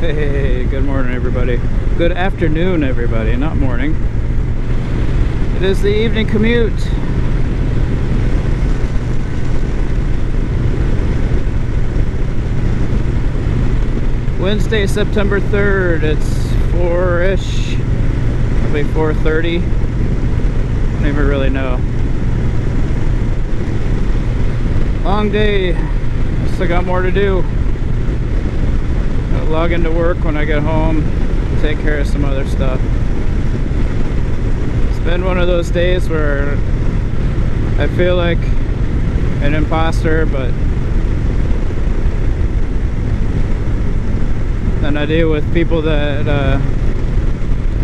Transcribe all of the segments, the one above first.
Hey, good morning everybody. Good afternoon everybody, not morning. It is the evening commute. Wednesday, September 3rd. It's 4-ish, probably 4:30. I don't even really know. Long day. Still got more to do. I'll log into work when I get home, take care of some other stuff. It's been one of those days where I feel like an imposter, but then I deal with people that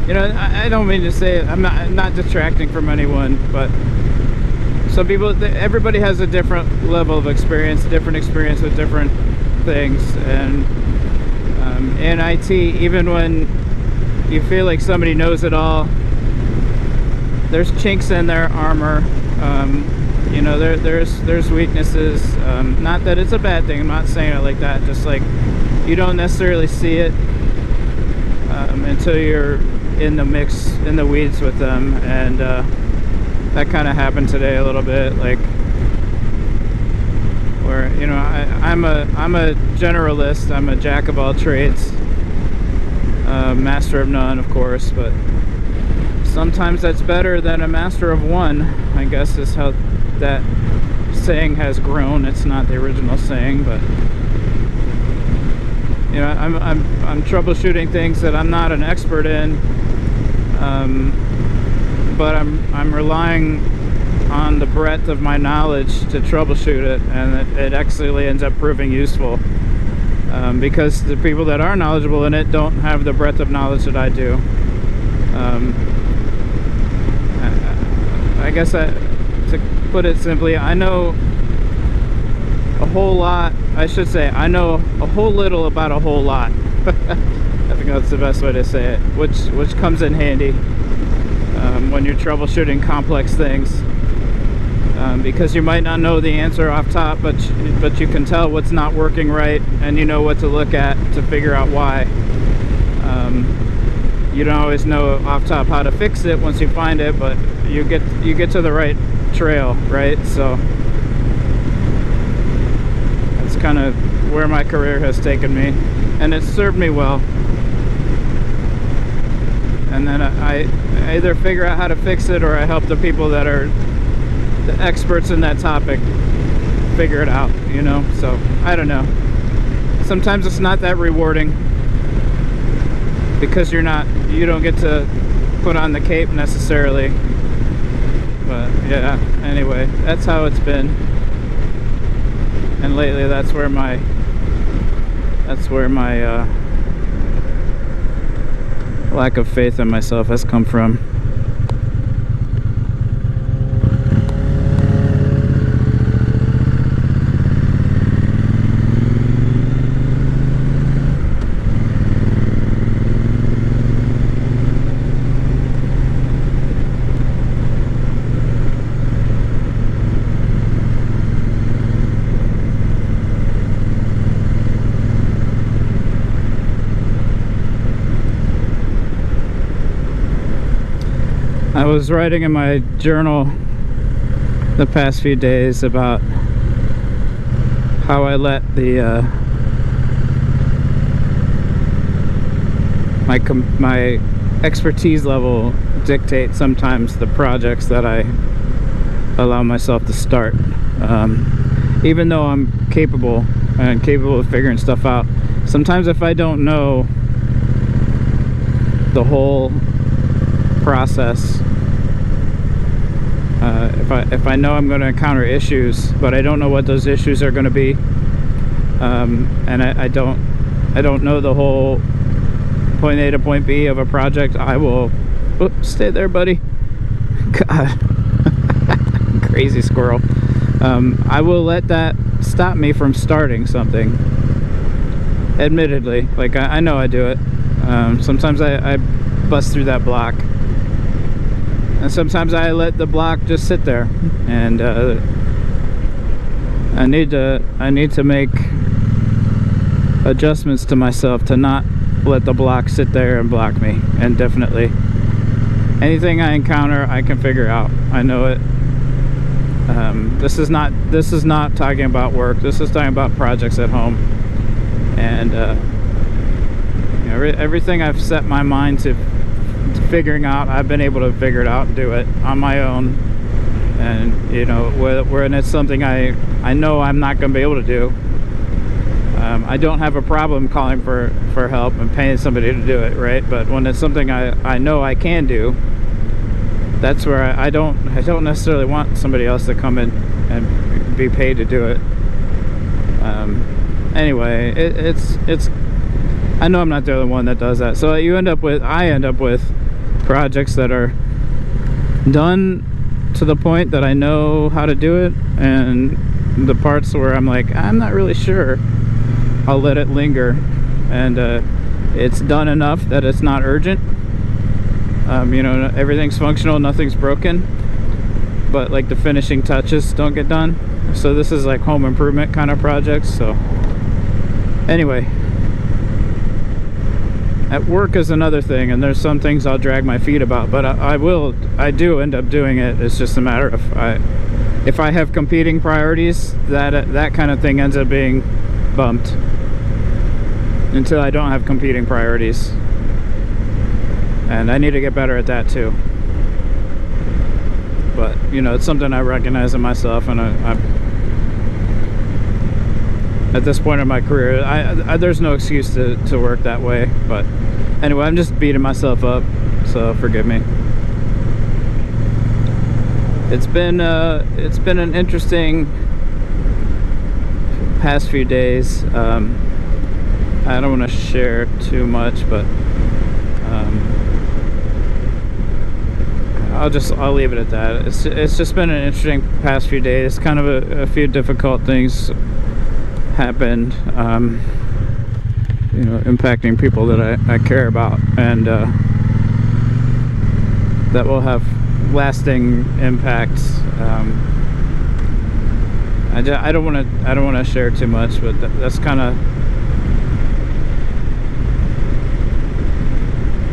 you know, I don't mean to say I'm not detracting from anyone, but some people, everybody has a different level of experience, different experience with different things. And in IT, even when you feel like somebody knows it all, there's chinks in their armor. You know, there's weaknesses. Not that it's a bad thing, I'm not saying it like that, just like you don't necessarily see it until you're in the mix, in the weeds with them. And that kind of happened today a little bit, like where, you know, I'm a generalist. I'm a jack of all trades, master of none, of course, but sometimes that's better than a master of one, I guess is how that saying has grown. It's not the original saying, but you know, I'm troubleshooting things that I'm not an expert in, but I'm relying on the breadth of my knowledge to troubleshoot it, and it actually ends up proving useful, because the people that are knowledgeable in it don't have the breadth of knowledge that I do. I guess to put it simply, I know a whole lot. I should say I know a whole little about a whole lot. I think that's the best way to say it, which comes in handy when you're troubleshooting complex things, because you might not know the answer off top, but you can tell what's not working right, and you know what to look at to figure out why. You don't always know off top how to fix it once you find it, but you get to the right trail, right? So that's kind of where my career has taken me, and it's served me well. And then I either figure out how to fix it, or I help the people that are the experts in that topic figure it out, you know? So I don't know, sometimes it's not that rewarding, because you don't get to put on the cape necessarily. But yeah, anyway, that's how it's been. And lately that's where my lack of faith in myself has come from. I was writing in my journal the past few days about how I let my expertise level dictate sometimes the projects that I allow myself to start, even though I'm capable of figuring stuff out. Sometimes if I don't know the whole process, if I know I'm going to encounter issues, but I don't know what those issues are going to be, and I don't know the whole point A to point B of a project, I will stay there, buddy. God. Crazy squirrel. I will let that stop me from starting something, admittedly. Like I know I do it. Sometimes I bust through that block, and sometimes I let the block just sit there, and I need to make adjustments to myself to not let the block sit there and block me indefinitely. Anything I encounter, I can figure out. I know it. This is not talking about work. This is talking about projects at home. And you know, everything I've set my mind to figuring out, I've been able to figure it out and do it on my own. And you know, when it's something I know I'm not going to be able to do, I don't have a problem calling for help and paying somebody to do it, right? But when it's something I know I can do, that's where I don't necessarily want somebody else to come in and be paid to do it. Anyway, it's I know I'm not the only one that does that. So I end up with projects that are done to the point that I know how to do it, and the parts where I'm like, I'm not really sure, I'll let it linger, and it's done enough that it's not urgent. You know, everything's functional, nothing's broken, but like the finishing touches don't get done. So this is like home improvement kind of projects. So anyway, at work is another thing, and there's some things I'll drag my feet about, but I do end up doing it. It's just a matter of if I have competing priorities, that kind of thing ends up being bumped until I don't have competing priorities. And I need to get better at that too. But you know, it's something I recognize in myself, and I'm at this point in my career, there's no excuse to work that way. But anyway, I'm just beating myself up, so forgive me. It's been an interesting past few days. I don't want to share too much, but I'll leave it at that. It's just been an interesting past few days. Kind of a few difficult things happened, you know, impacting people that I care about, and that will have lasting impacts. I don't want to share too much, but that's kind of.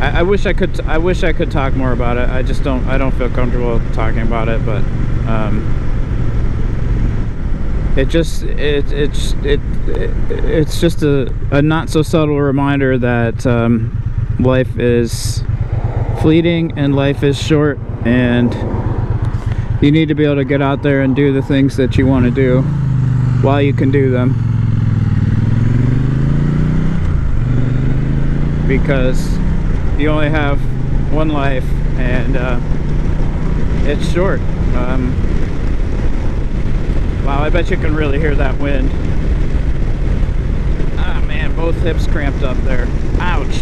I wish I could talk more about it. I don't feel comfortable talking about it, but it's just a not so subtle reminder that life is fleeting and life is short, and you need to be able to get out there and do the things that you want to do while you can do them, because you only have one life, and it's short. Wow, I bet you can really hear that wind. Ah man, both hips cramped up there. Ouch.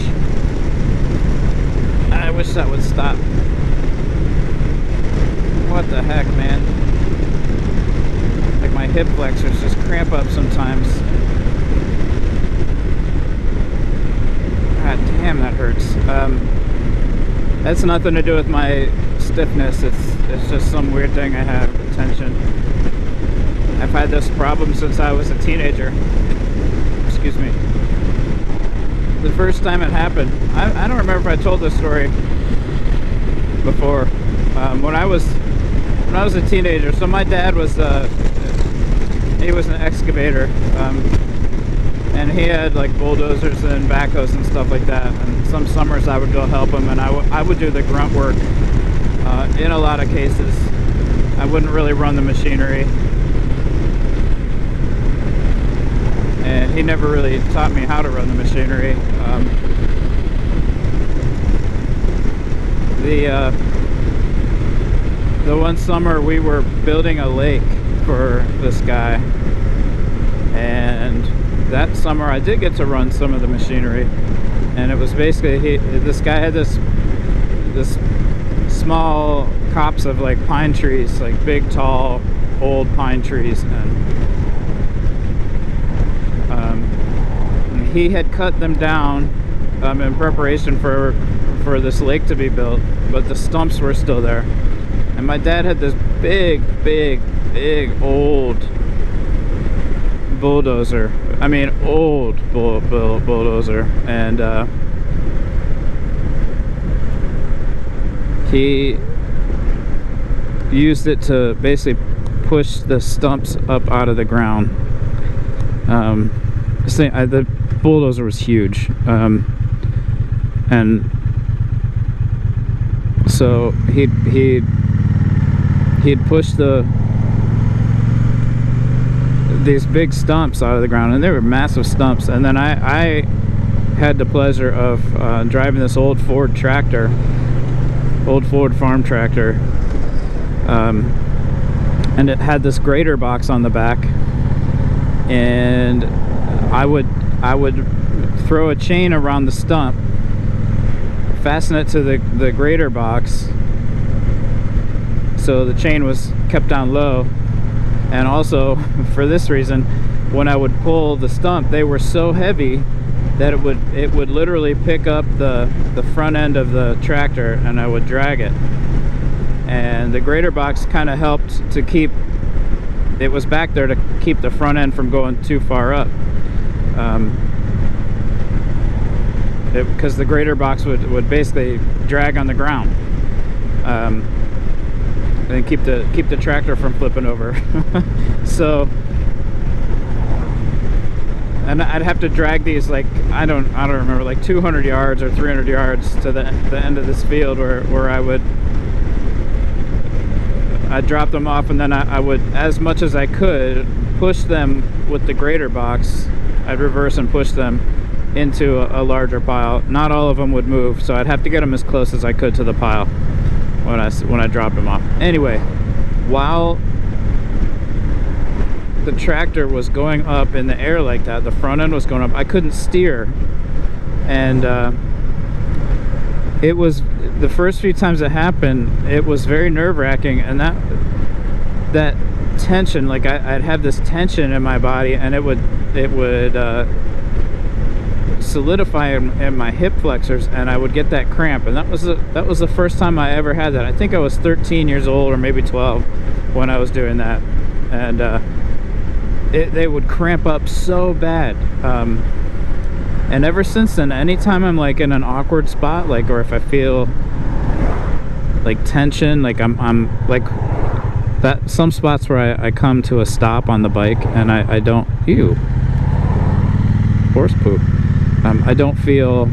I wish that would stop. What the heck, man? Like my hip flexors just cramp up sometimes. God damn, that hurts. That's nothing to do with my stiffness. It's just some weird thing I have. Tension. I've had this problem since I was a teenager. Excuse me. The first time it happened, I don't remember if I told this story before. When I was a teenager, so my dad was he was an excavator. And he had like bulldozers and backhoes and stuff like that, and some summers I would go help him, and I would do the grunt work. In a lot of cases I wouldn't really run the machinery, and he never really taught me how to run the machinery. The one summer we were building a lake for this guy, and that summer I did get to run some of the machinery, and it was basically this guy had this small copse of like pine trees, like big tall old pine trees, and he had cut them down in preparation for this lake to be built, but the stumps were still there. And my dad had this big old bulldozer. I mean, old bulldozer, and he used it to basically push the stumps up out of the ground. The bulldozer was huge, and so he'd push these big stumps out of the ground, and they were massive stumps. And then I had the pleasure of driving this old Ford tractor, old Ford farm tractor, and it had this grater box on the back, and I would throw a chain around the stump, fasten it to the grater box so the chain was kept down low. And also, for this reason, when I would pull the stump, they were so heavy that it would literally pick up the front end of the tractor, and I would drag it. And the grater box kind of helped to keep, it was back there to keep the front end from going too far up. Because the grater box would basically drag on the ground, and keep the tractor from flipping over. So, and I'd have to drag these, like, I don't remember, like 200 yards or 300 yards to the end of this field, where I'd drop them off, and then I would, as much as I could, push them with the grater box. I'd reverse and push them into a larger pile. Not all of them would move, so I'd have to get them as close as I could to the pile when I dropped them off. Anyway, while the tractor was going up in the air like that, the front end was going up, I couldn't steer, and it was, the first few times it happened, it was very nerve-wracking, and that tension, like I'd have this tension in my body, and it would solidify in my hip flexors, and I would get that cramp. And that was the first time I ever had that. I think I was 13 years old, or maybe 12, when I was doing that, and they would cramp up so bad. And ever since then, anytime I'm like in an awkward spot, like, or if I feel like tension, like I'm like that, some spots where I come to a stop on the bike, and I don't, ew, horse poop. I don't feel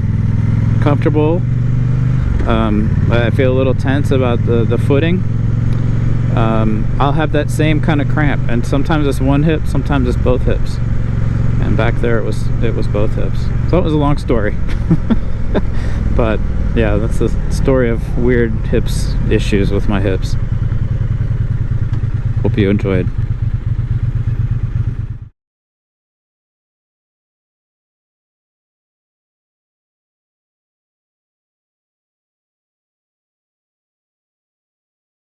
comfortable. I feel a little tense about the footing. I'll have that same kind of cramp, and sometimes it's one hip, sometimes it's both hips. And back there it was both hips. So it was a long story. But yeah, that's the story of weird hips issues with my hips. Hope you enjoyed.